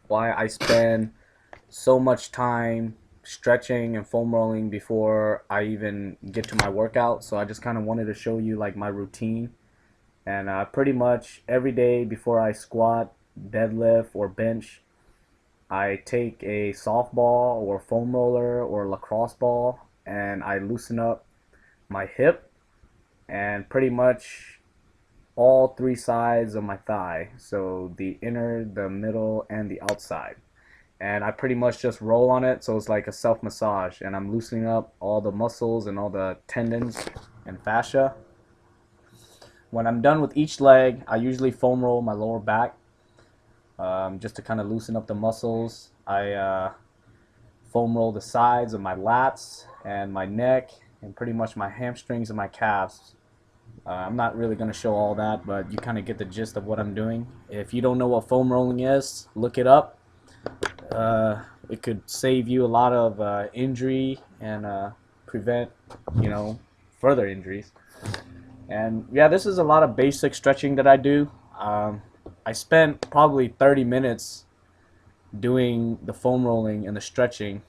why I spend so much time stretching and foam rolling before I even get to my workout. So I just kind of wanted to show you like my routine. And pretty much every day before I squat, deadlift, or bench, I take a softball or foam roller or lacrosse ball and I loosen up my hip and pretty much all three sides of my thigh. So the inner, the middle, and the outside. And I pretty much just roll on it, so it's like a self massage, and I'm loosening up all the muscles and all the tendons and fascia. When I'm done with each leg, I usually foam roll my lower back, just to kind of loosen up the muscles. I foam roll the sides of my lats and my neck and pretty much my hamstrings and my calves. I'm not really going to show all that, but you kind of get the gist of what I'm doing. If you don't know what foam rolling is, look it up. It could save you a lot of injury and prevent, you know, further injuries. And yeah, this is a lot of basic stretching that I do. I spent probably 30 minutes doing the foam rolling and the stretching.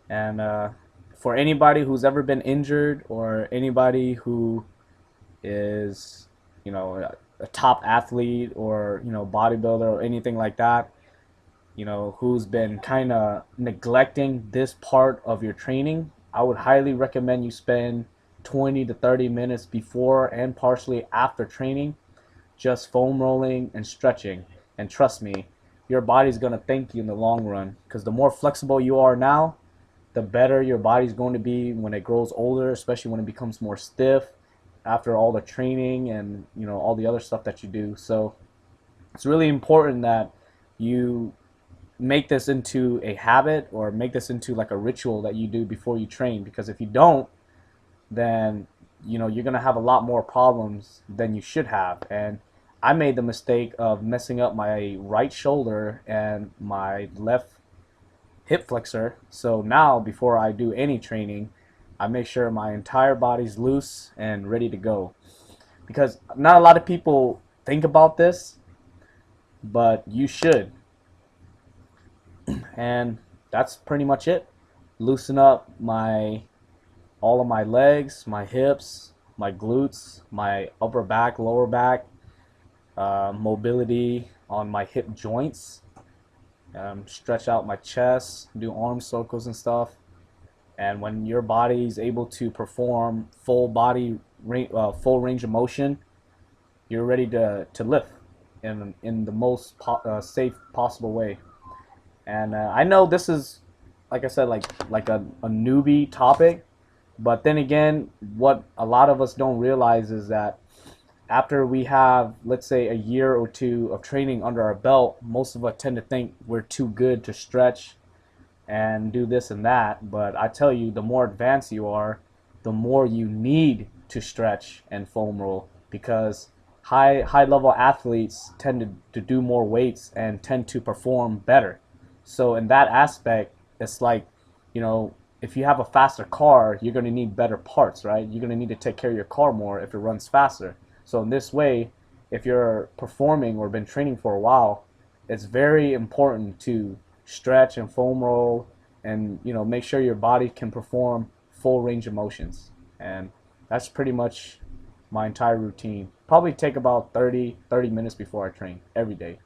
And for anybody who's ever been injured or anybody who is, a top athlete or, bodybuilder or anything like that, who's been kind of neglecting this part of your training, I would highly recommend you spend 20 to 30 minutes before and partially after training just foam rolling and stretching. And trust me, your body's going to thank you in the long run, because the more flexible you are now, the better your body's going to be when it grows older, especially when it becomes more stiff after all the training and all the other stuff that you do. So it's really important that you make this into a habit or make this into like a ritual that you do before you train, because if you don't, then you're going to have a lot more problems than you should have. And I made the mistake of messing up my right shoulder and my left hip flexor. So now before I do any training, I make sure my entire body's loose and ready to go, because not a lot of people think about this, but you should. And that's pretty much it. Loosen up my all of my legs, my hips, my glutes, my upper back, lower back, mobility on my hip joints, stretch out my chest, do arm circles and stuff. And when your body is able to perform full range of motion, you're ready to lift in the most safe possible way. And I know this is, like I said, like a newbie topic, but then again, what a lot of us don't realize is that after we have, let's say, a year or two of training under our belt, most of us tend to think we're too good to stretch and do this and that. But I tell you, the more advanced you are, the more you need to stretch and foam roll, because high level athletes tend to do more weights and tend to perform better. So in that aspect, it's like, if you have a faster car, you're going to need better parts, right? You're going to need to take care of your car more if it runs faster. So in this way, if you're performing or been training for a while, it's very important to stretch and foam roll and make sure your body can perform full range of motions. And that's pretty much my entire routine. Probably take about 30 minutes before I train every day.